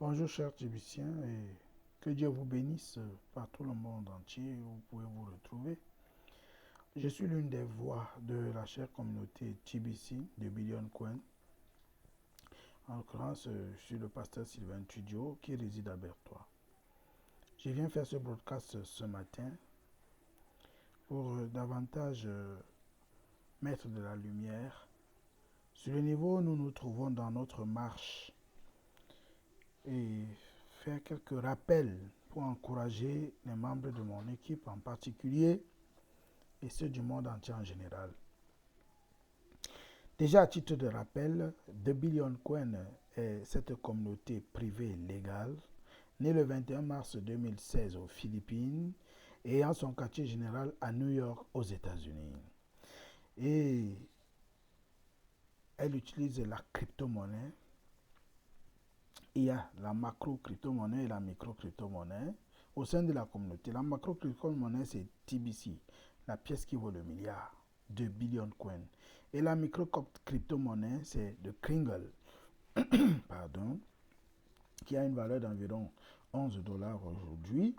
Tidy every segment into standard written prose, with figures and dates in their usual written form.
Bonjour chers Tibiciens et que Dieu vous bénisse partout le monde entier où vous pouvez vous retrouver. Je suis l'une des voix de la chère communauté TBC de Billion Coin. En l'occurrence, je suis le pasteur Sylvain Tudio qui réside à Bertois. Je viens faire ce broadcast ce matin pour davantage mettre de la lumière sur le niveau où nous nous trouvons dans notre marche et faire quelques rappels pour encourager les membres de mon équipe en particulier et ceux du monde entier en général. Déjà à titre de rappel, The Billion Coin est cette communauté privée légale née le 21 mars 2016 aux Philippines et ayant son quartier général à New York aux États-Unis. Et elle utilise la crypto-monnaie. Il y a la macro-crypto-monnaie et la micro-crypto-monnaie au sein de la communauté. La macro-crypto-monnaie, c'est TBC, la pièce qui vaut le milliard, de Billion Coin. Et la micro-crypto-monnaie, c'est de Kringle, pardon, qui a une valeur d'environ 11 dollars aujourd'hui.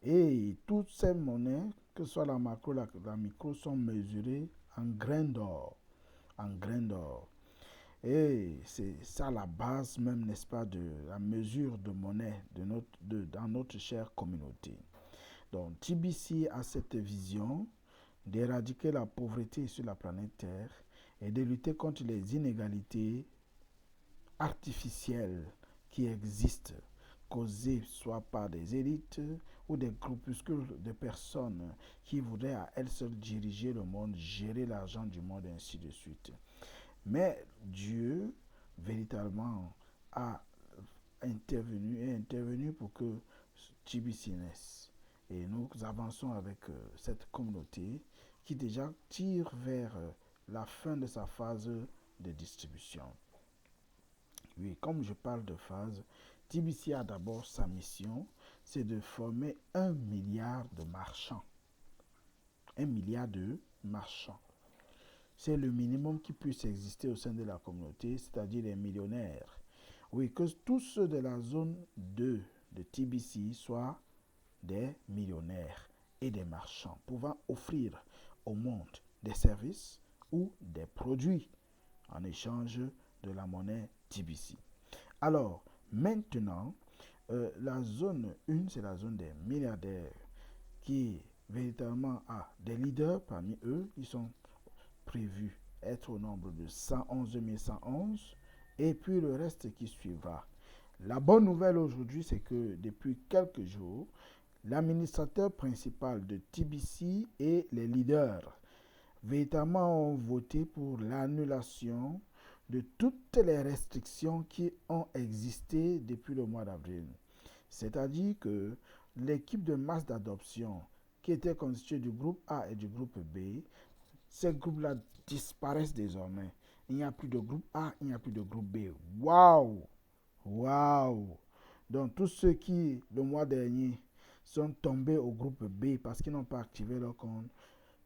Et toutes ces monnaies, que ce soit la macro, la micro, sont mesurées en grains d'or. En grains d'or. Et c'est ça la base même, n'est-ce pas, de la mesure de monnaie dans notre chère communauté. Donc, TBC a cette vision d'éradiquer la pauvreté sur la planète Terre et de lutter contre les inégalités artificielles qui existent, causées soit par des élites ou des groupuscules de personnes qui voudraient à elles seules diriger le monde, gérer l'argent du monde, et ainsi de suite. Mais Dieu, véritablement, a intervenu pour que TBC naisse. Et nous avançons avec cette communauté qui déjà tire vers la fin de sa phase de distribution. Oui, comme je parle de phase, TBC a d'abord sa mission, c'est de former 1 milliard de marchands. 1 milliard de marchands. C'est le minimum qui puisse exister au sein de la communauté, c'est-à-dire les millionnaires. Oui, que tous ceux de la zone 2 de TBC soient des millionnaires et des marchands, pouvant offrir au monde des services ou des produits en échange de la monnaie TBC. Alors, maintenant, la zone 1, c'est la zone des milliardaires qui véritablement a des leaders parmi eux qui sont prévu être au nombre de 111 111 et puis le reste qui suivra. La bonne nouvelle aujourd'hui, c'est que depuis quelques jours, l'administrateur principal de TBC et les leaders véritablement ont voté pour l'annulation de toutes les restrictions qui ont existé depuis le mois d'avril. C'est-à-dire que l'équipe de masse d'adoption qui était constituée du groupe A et du groupe B, ces groupes-là disparaissent désormais. Il n'y a plus de groupe A, il n'y a plus de groupe B. Waouh! Waouh! Donc tous ceux qui, le mois dernier, sont tombés au groupe B parce qu'ils n'ont pas activé leur compte,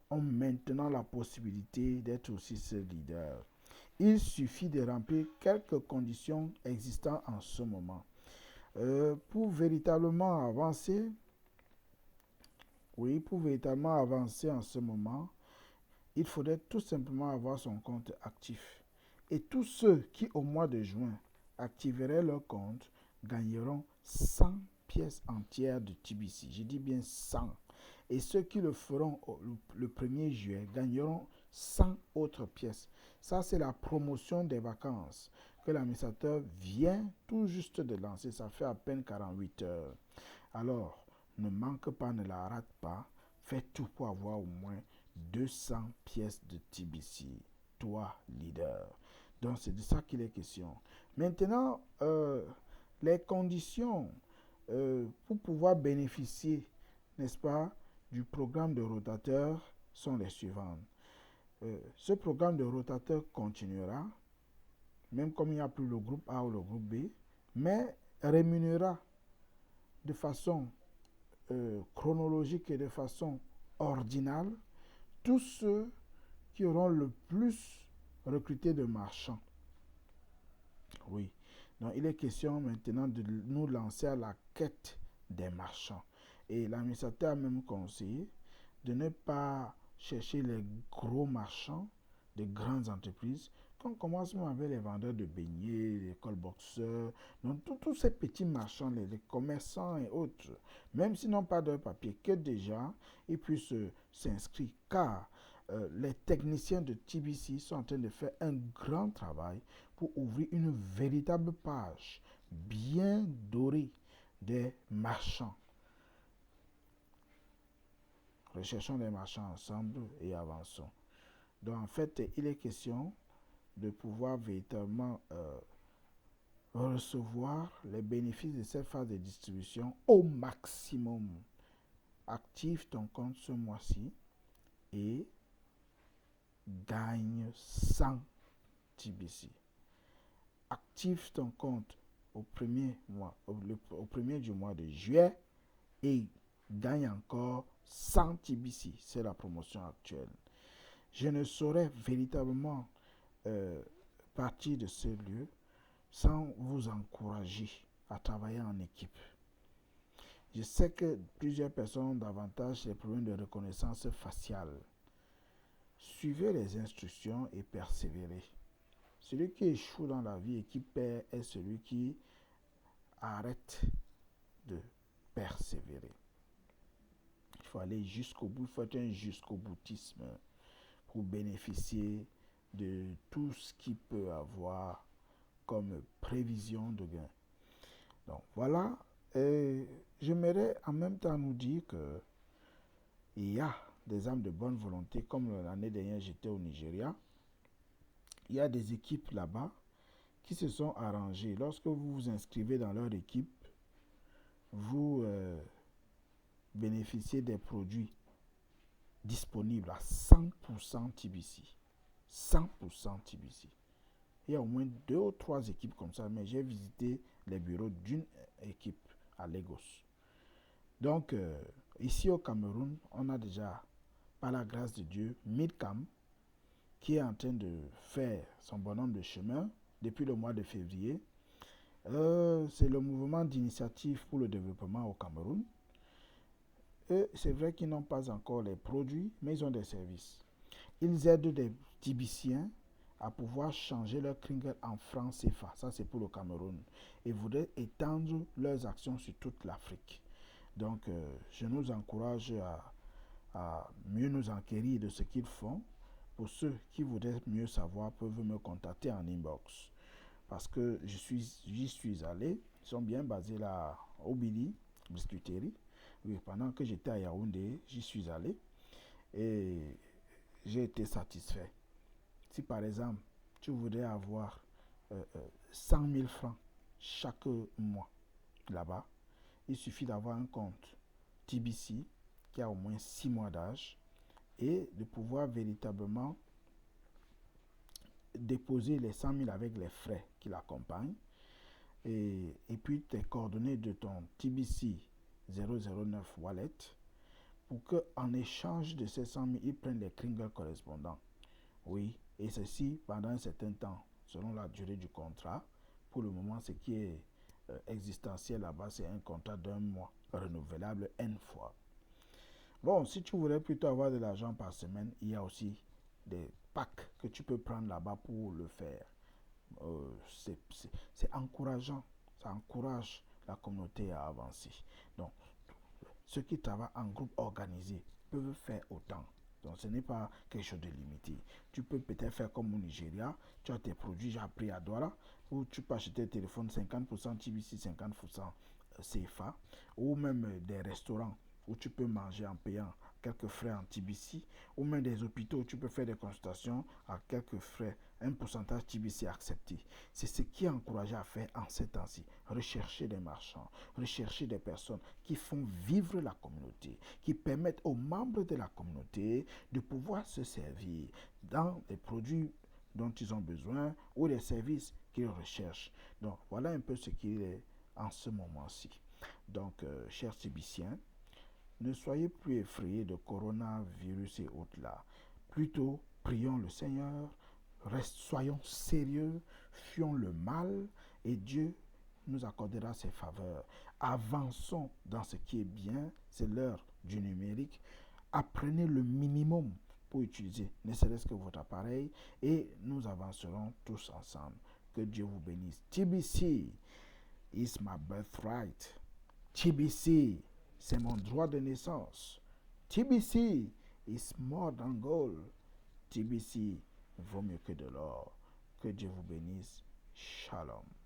ont maintenant la possibilité d'être aussi ce leader. Il suffit de remplir quelques conditions existantes en ce moment. Pour véritablement avancer, en ce moment, il faudrait tout simplement avoir son compte actif. Et tous ceux qui, au mois de juin, activeraient leur compte, gagneront 100 pièces entières de TBC. Je dis bien 100. Et ceux qui le feront le 1er juillet gagneront 100 autres pièces. Ça, c'est la promotion des vacances que l'administrateur vient tout juste de lancer. Ça fait à peine 48 heures. Alors, ne manque pas, ne la rate pas. Fais tout pour avoir au moins 200 pièces de TBC, toi leader. Donc c'est de ça qu'il est question. Maintenant, les conditions pour pouvoir bénéficier, n'est-ce pas, du programme de rotateur sont les suivantes. Ce programme de rotateur continuera, même comme il n'y a plus le groupe A ou le groupe B, mais rémunérera de façon chronologique et de façon ordinale tous ceux qui auront le plus recruté de marchands. Oui. Donc, il est question maintenant de nous lancer à la quête des marchands. Et l'administrateur a même conseillé de ne pas chercher les gros marchands de grandes entreprises. Qu'on commence même avec les vendeurs de beignets, les colboxeurs, donc tous ces petits marchands, les commerçants et autres, même s'ils n'ont pas de papier, que déjà ils puissent s'inscrire. Car les techniciens de TBC sont en train de faire un grand travail pour ouvrir une véritable page bien dorée des marchands. Recherchons les marchands ensemble et avançons. Donc en fait, il est question de pouvoir véritablement recevoir les bénéfices de cette phase de distribution au maximum. Active ton compte ce mois-ci et gagne 100 TBC. Active ton compte au premier du mois de juillet et gagne encore 100 TBC. C'est la promotion actuelle. Je ne saurais véritablement partir de ce lieu sans vous encourager à travailler en équipe. Je sais que plusieurs personnes ont davantage des problèmes de reconnaissance faciale. Suivez les instructions et persévérez. Celui qui échoue dans la vie et qui perd est celui qui arrête de persévérer. Il faut aller jusqu'au bout, il faut être un jusqu'au boutisme pour bénéficier de tout ce qu'il peut avoir comme prévision de gain. Donc voilà, j'aimerais en même temps nous dire que il y a des âmes de bonne volonté, comme l'année dernière j'étais au Nigeria. Il y a des équipes là-bas qui se sont arrangées. Lorsque vous vous inscrivez dans leur équipe, vous bénéficiez des produits disponibles à 100% TBC. 100% TBC. Il y a au moins 2 ou 3 équipes comme ça, mais j'ai visité les bureaux d'une équipe à Lagos. Donc, ici au Cameroun, on a déjà, par la grâce de Dieu, Midcam, qui est en train de faire son bonhomme de chemin depuis le mois de février. C'est le mouvement d'initiative pour le développement au Cameroun. Eux, c'est vrai qu'ils n'ont pas encore les produits, mais ils ont des services. Ils aident des TBCiens à pouvoir changer leur kringle en francs CFA. Ça, c'est pour le Cameroun. Et voudraient étendre leurs actions sur toute l'Afrique. Donc, je nous encourage à mieux nous enquérir de ce qu'ils font. Pour ceux qui voudraient mieux savoir, peuvent me contacter en inbox. Parce que j'y suis allé. Ils sont bien basés là au Bili, Biscuiterie. Oui, pendant que j'étais à Yaoundé, j'y suis allé. Et j'ai été satisfait. Si par exemple, tu voudrais avoir 100 000 francs chaque mois là-bas, il suffit d'avoir un compte TBC qui a au moins 6 mois d'âge et de pouvoir véritablement déposer les 100 000 avec les frais qui l'accompagnent et puis tes coordonnées de ton TBC 009 wallet pour qu'en échange de ces 100 000, ils prennent les kringles correspondants. Oui, et ceci pendant un certain temps, selon la durée du contrat. Pour le moment, ce qui est existentiel là-bas, c'est un contrat d'1 mois, renouvelable N fois. Bon, si tu voulais plutôt avoir de l'argent par semaine, il y a aussi des packs que tu peux prendre là-bas pour le faire. C'est encourageant, ça encourage la communauté à avancer. Donc, ceux qui travaillent en groupe organisé peuvent faire autant. Donc, ce n'est pas quelque chose de limité. Tu peux peut-être faire comme au Nigeria. Tu as tes produits, j'ai appris à Douala, où tu peux acheter un téléphone 50% TBC, 50% CFA, ou même des restaurants où tu peux manger en payant quelques frais en TBC, ou même des hôpitaux où tu peux faire des consultations à quelques frais, un pourcentage TBC accepté. C'est ce qui est encouragé à faire en ces temps-ci. Rechercher des marchands, rechercher des personnes qui font vivre la communauté, qui permettent aux membres de la communauté de pouvoir se servir dans les produits dont ils ont besoin ou les services qu'ils recherchent. Donc, voilà un peu ce qu'il est en ce moment-ci. Donc, chers Tibiciens, ne soyez plus effrayés de coronavirus et autres là. Plutôt, prions le Seigneur, soyons sérieux, fuyons le mal et Dieu nous accordera ses faveurs. Avançons dans ce qui est bien, c'est l'heure du numérique. Apprenez le minimum pour utiliser ne serait-ce que votre appareil et nous avancerons tous ensemble. Que Dieu vous bénisse. TBC is my birthright. TBC, c'est mon droit de naissance. TBC is more than gold. TBC vaut mieux que de l'or. Que Dieu vous bénisse. Shalom.